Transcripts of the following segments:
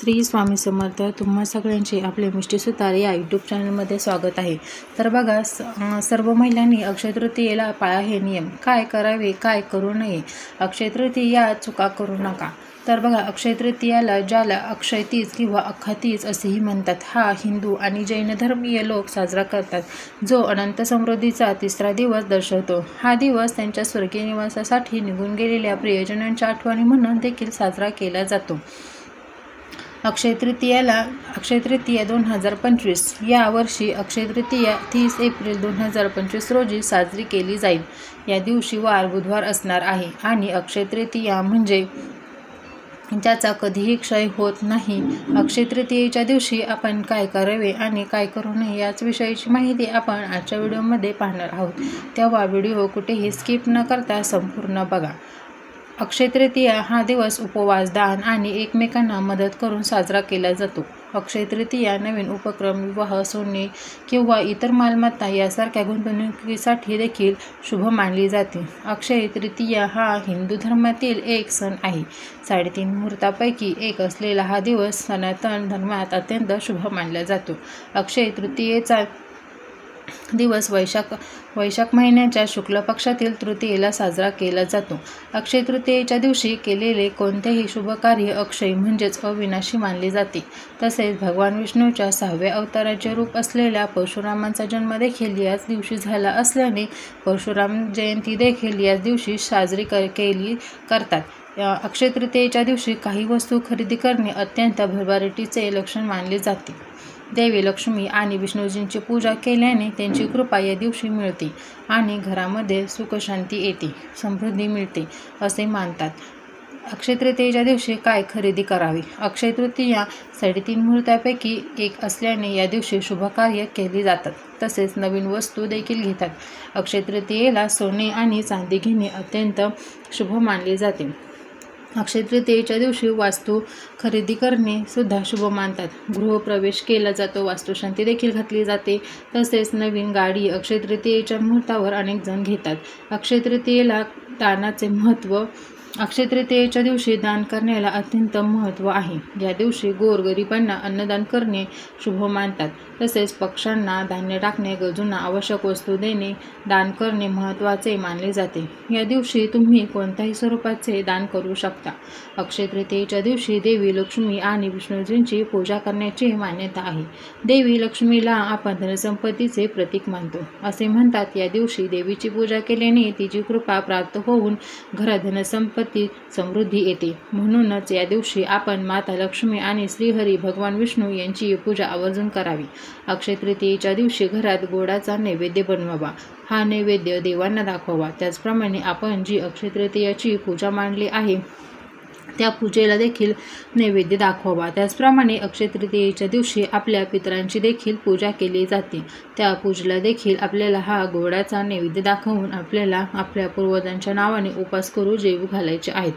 श्री स्वामी समर्थ. तुम्हा सगळ्यांचे आपले मिष्टी सुतार या यूट्यूब चॅनलमध्ये स्वागत आहे. तर बघा, सर्व महिलांनी अक्षय तृतीयेला पाळा हे नियम. काय करावे, काय करू नये. अक्षय तृतीया चुका करू नका. तर बघा, अक्षय तृतीयाला ज्याला अक्षय तीज किंवा अख्खा तीज असेही म्हणतात, हा हिंदू आणि जैन धर्मीय लोक साजरा करतात, जो अनंत समृद्धीचा तिसरा दिवस दर्शवतो. हा दिवस त्यांच्या स्वर्गीय निवासासाठी निघून गेलेल्या प्रियजनांच्या आठवणी म्हणून देखील साजरा केला जातो. अक्षय तृतीया 2025 या वर्षी अक्षय तृतीया 30 एप्रिल 2025 रोजी साजरी केली जाईल. या दिवशी वार बुधवार असणार आहे आणि अक्षय तृतीया म्हणजे ज्याचा कधीही क्षय होत नाही. अक्षय तृतीयेच्या दिवशी आपण काय करावे आणि काय करू नये याच विषयीची माहिती आपण आजच्या व्हिडिओमध्ये पाहणार आहोत. तेव्हा व्हिडिओ कुठेही स्किप न करता संपूर्ण बघा. अक्षय तृतीया हा दिवस उपवास, दान आणि एकमेकांना मदत करून साजरा केला जातो. अक्षय तृतीया नवीन उपक्रम, विवाह, सोने किंवा इतर मालमत्ता यासारख्या गुंतवणुकीसाठी देखील शुभ मानली जाते. अक्षय तृतीया हा हिंदू धर्मातील एक सण आहे. 3.5 मुहूर्तापैकी एक असलेला हा दिवस सनातन धर्मात अत्यंत शुभ मानला जातो. अक्षय तृतीयेचा दिवस वैशाख महिन्याच्या शुक्ल पक्षातील तृतीयेला साजरा केला जातो. अक्षय तृतीयेच्या दिवशी केलेले कोणतेही शुभ कार्य अक्षय म्हणजेच अविनाशी मानले जाते. तसेच भगवान विष्णूच्या 6व्या अवताराचे रूप असलेल्या परशुरामांचा जन्म देखील याच दिवशी झाला असल्याने परशुराम जयंती देखील याच दिवशी साजरी केली करतात. अक्षय तृतीयेच्या दिवशी काही वस्तू खरेदी करणे अत्यंत भरभराटीचे लक्षण मानले जाते. देवी लक्ष्मी आणि विष्णूजींची पूजा केल्याने त्यांची कृपा या दिवशी मिळते आणि घरामध्ये सुख शांती येते, समृद्धी मिळते असे मानतात. अक्षय तृतीयेच्या दिवशी काय खरेदी करावी. अक्षय तृतीया 3.5 मुहूर्तापैकी एक असल्याने या दिवशी शुभ कार्य केली जातात, तसेच नवीन वस्तू देखील घेतात. अक्षय तृतीयेला सोने आणि चांदी घेणे अत्यंत शुभ मानले जाते. अक्षय तृतीयेच्या दिवशी वास्तू खरेदी करणे सुद्धा शुभ मानतात. गृहप्रवेश केला जातो, वास्तुशांती देखील घातली जाते. तसेच नवीन गाडी अक्षय तृतीयेच्या मुहूर्तावर अनेक जण घेतात. अक्षय तृतीयेला दानाचे महत्त्व. अक्षय तृतीयेच्या दिवशी दान करण्याला अत्यंत महत्त्व आहे. या दिवशी गोरगरिबांना अन्नदान करणे शुभ मानतात. तसेच पक्ष्यांना धान्य टाकणे, गरजूंना आवश्यक वस्तू देणे, दान करणे महत्त्वाचे मानले जाते. या दिवशी तुम्ही कोणत्याही स्वरूपाचे दान करू शकता. अक्षय तृतीयेच्या दिवशी देवी लक्ष्मी आणि विष्णूजींची पूजा करण्याची मान्यता आहे. देवी लक्ष्मीला आपण धनसंपत्तीचे प्रतीक मानतो. असे म्हणतात, या दिवशी देवीची पूजा केल्याने तिची कृपा प्राप्त होऊन घरात धनसंपत्ती समृद्धी येते. म्हणूनच या दिवशी आपण माता लक्ष्मी आणि श्रीहरी भगवान विष्णू यांची पूजा आवर्जून करावी. अक्षय तृतीयेच्या दिवशी घरात गोडाचा नैवेद्य बनवावा. हा नैवेद्य देवांना दाखवावा. त्याचप्रमाणे आपण जी अक्षय तृतीयाची पूजा मांडली आहे त्या पूजेला देखील नैवेद्य दाखवावा. त्याचप्रमाणे अक्षय तृतीयेच्या दिवशी आपल्या पितरांची देखील पूजा केली जाते. त्या पूजेला देखील आपल्याला हा गोडाचा नैवेद्य दाखवून आपल्याला आपल्या पूर्वजांच्या नावाने उपास करू जेवू घालायचे आहेत.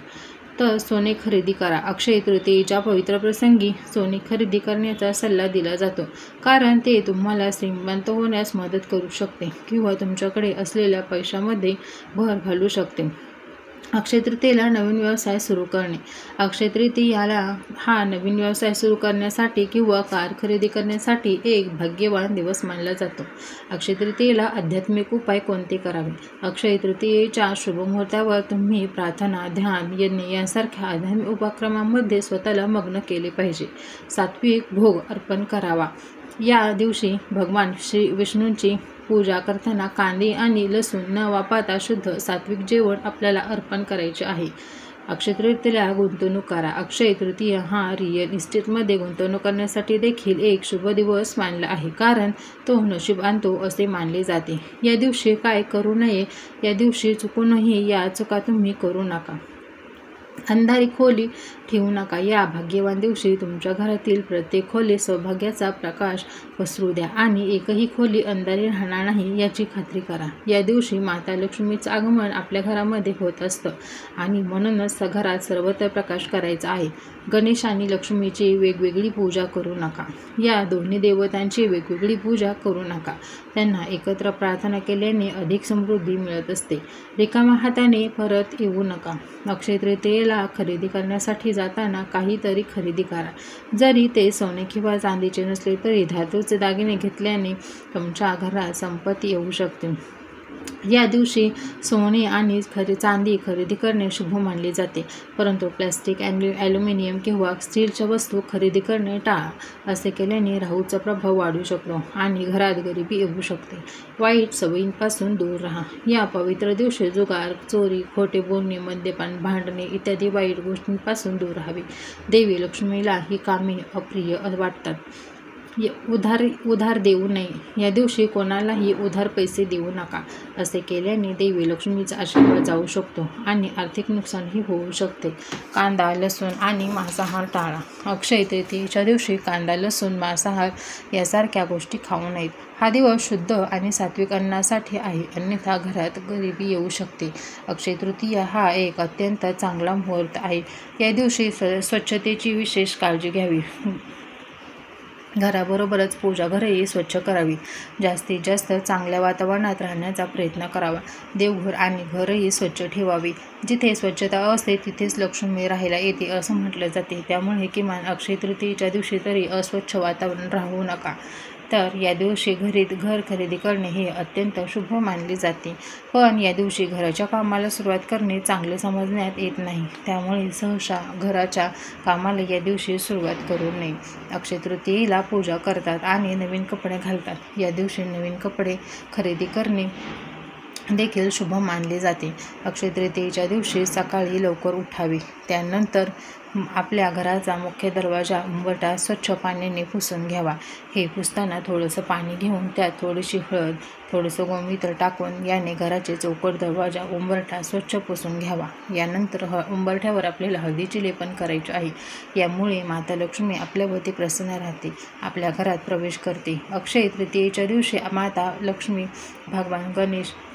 तर सोने खरेदी करा. अक्षय तृतीयेच्या पवित्र प्रसंगी सोने खरेदी करण्याचा सल्ला दिला जातो, कारण ते तुम्हाला श्रीमंत होण्यास मदत करू शकते किंवा तुमच्याकडे असलेल्या पैशामध्ये भर घालू शकते. अक्षय तृतीयेला नवीन व्यवसाय सुरू करणे. अक्षय तृतीयाला हा नवीन व्यवसाय सुरू करण्यासाठी किंवा कार खरेदी करण्यासाठी एक भाग्यवान दिवस मानला जातो. अक्षय तृतीयेला आध्यात्मिक उपाय कोणते करावे. अक्षय तृतीयेच्या शुभ मुहूर्तावर तुम्ही प्रार्थना, ध्यान, यज्ञ यांसारख्या आध्यात्मिक उपक्रमांमध्ये स्वतःला मग्न केले पाहिजे. सात्विक भोग अर्पण करावा. या दिवशी भगवान श्री विष्णूंची पूजा करताना कांदे आणि लसूण न वापरता शुद्ध सात्विक जेवण आपल्याला अर्पण करायचे आहे. अक्षय तृतीयेला गुंतवणूक करा. अक्षय तृतीया हा रिअल इस्टेटमध्ये गुंतवणूक करण्यासाठी देखील एक शुभ दिवस मानला आहे, कारण तो नशीब आणतो असे मानले जाते. या दिवशी काय करू नये. या दिवशी चुकूनही या चुका तुम्ही करू नका. अंधारी खोली ठेवू नका. या भाग्यवान दिवशी तुमच्या घरातील प्रत्येक खोलीत सौभाग्याचा प्रकाश पसरू द्या आणि एकही खोली अंधारी राहणार नाही याची खात्री करा. या दिवशी माता लक्ष्मीचं आगमन आपल्या घरामध्ये होत असतं आणि म्हणूनच घरात सर्वत्र प्रकाश करायचा आहे. गणेश आणि लक्ष्मीची वेगवेगळी पूजा करू नका. या दोन्ही देवतांची वेगवेगळी पूजा करू नका. त्यांना एकत्र प्रार्थना केल्याने अधिक समृद्धी मिळत असते. रिकाम्या हाताने परत येऊ नका. अक्षय तृतीयेला या खरेदी करण्यासाठी जाताना काहीतरी खरेदी करा. जरी ते सोने किंवा चांदीचे नसले तरी धातूचे दागिने घेतल्याने तुमच्या घरात संपत्ती येऊ शकते. या दिवशी सोने आणि चांदी खरेदी करणे शुभ मानले जाते, परंतु प्लास्टिक, ॲल्युमिनियम किंवा स्टीलच्या वस्तू खरेदी करणे टाळा. असे केल्याने राहूचा प्रभाव वाढू शकतो आणि घरात गरिबी येऊ शकते. वाईट सवयींपासून दूर राहा. या पवित्र दिवशी जुगार, चोरी, खोटे बोलणे, मद्यपान, भांडणे इत्यादी वाईट गोष्टींपासून दूर राहावे. देवी लक्ष्मीला ही कामे अप्रिय वाटतात. उधार देऊ नये. या दिवशी कोणालाही उधार पैसे देऊ नका. असे केल्याने देवी लक्ष्मीचा आशीर्वाद जाऊ शकतो आणि आर्थिक नुकसानही होऊ शकते. कांदा, लसूण आणि मांसाहार टाळा. अक्षय तृतीयेच्या दिवशी कांदा, लसूण, मांसाहार यासारख्या गोष्टी खाऊ नयेत. हा दिवस शुद्ध आणि सात्विक अन्नासाठी आहे, अन्यथा घरात गरिबी येऊ शकते. अक्षय तृतीया हा एक अत्यंत चांगला मुहूर्त आहे. या दिवशी स्वच्छतेची विशेष काळजी घ्यावी. घराबरोबरच पूजाघरही स्वच्छ करावी. जास्तीत जास्त चांगल्या वातावरणात राहण्याचा प्रयत्न करावा. देवघर आणि घरही स्वच्छ ठेवावे. जिथे स्वच्छता असते तिथेच लक्ष्मी राहायला येते असं म्हटलं जाते. त्यामुळे किमान अक्षय तृतीयेच्या दिवशी तरी अस्वच्छ वातावरण राहू नका. तर या दिवशी घर खरेदी करणे हे अत्यंत शुभ मानले जाते. पण या दिवशी घराच्या कामाला सुरुवात करणे चांगले समजण्यात येत नाही. त्यामुळे सहसा घराच्या कामाला या दिवशी सुरुवात करू नये. अक्षय तृतीयेला पूजा करतात आणि नवीन कपडे घालतात. या दिवशी नवीन कपडे खरेदी करणे देखील शुभ मानले जाते. अक्षय तृतीयेच्या दिवशी सकाळी लवकर उठावे. त्यानंतर आपल्या घराचा मुख्य दरवाजा, उंबरठा स्वच्छ पाण्याने पुसून घ्यावा. हे पुसताना थोडंसं पाणी घेऊन त्यात थोडीशी हळद, थोडंसं गोमूत्र टाकून याने घराचे चौकट, दरवाजा, उंबरठा स्वच्छ पुसून घ्यावा. यानंतर उंबरठ्यावर आपल्याला हळदीचे लेपन करायचे आहे. यामुळे माता लक्ष्मी आपल्यावरती प्रसन्न राहते, आपल्या घरात प्रवेश करते. अक्षय तृतीयेच्या दिवशी माता लक्ष्मी,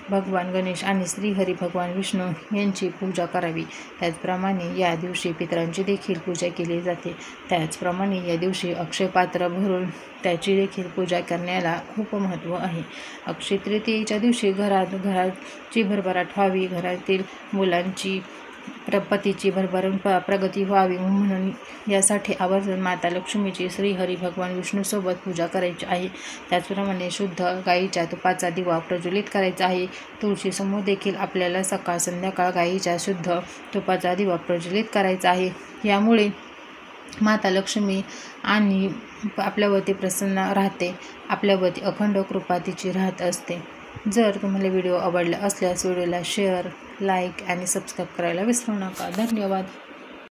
भगवान गणेश आणि श्रीहरी भगवान विष्णू यांची पूजा करावी. त्याचप्रमाणे या दिवशी पितरांची देखील पूजा केली जाते. त्याचप्रमाणे या दिवशी अक्षय पात्र भरून त्याची देखील पूजा करण्याला खूप महत्त्व आहे. अक्षय तृतीयेच्या दिवशी घराची भरभराट व्हावी, घरातील मुलांची पतीची भरभरून प्रगती व्हावी म्हणून यासाठी आवर्जून माता लक्ष्मीची श्रीहरी भगवान विष्णूसोबत पूजा करायची आहे. त्याचप्रमाणे शुद्ध गाईच्या तुपाचा दिवा प्रज्वलित करायचा आहे. तुळशीसमोर देखील आपल्याला सकाळ संध्याकाळ गाईच्या शुद्ध तुपाचा दिवा प्रज्वलित करायचा आहे. यामुळे माता लक्ष्मी आणि आपल्यावरती प्रसन्न राहते, आपल्यावरती अखंड कृपा तिची राहत असते. जर तुम्हाला व्हिडिओ आवडला असल्यास व्हिडिओला शेअर, लाईक आणि सबस्क्राईब करायला विसरू नका. धन्यवाद.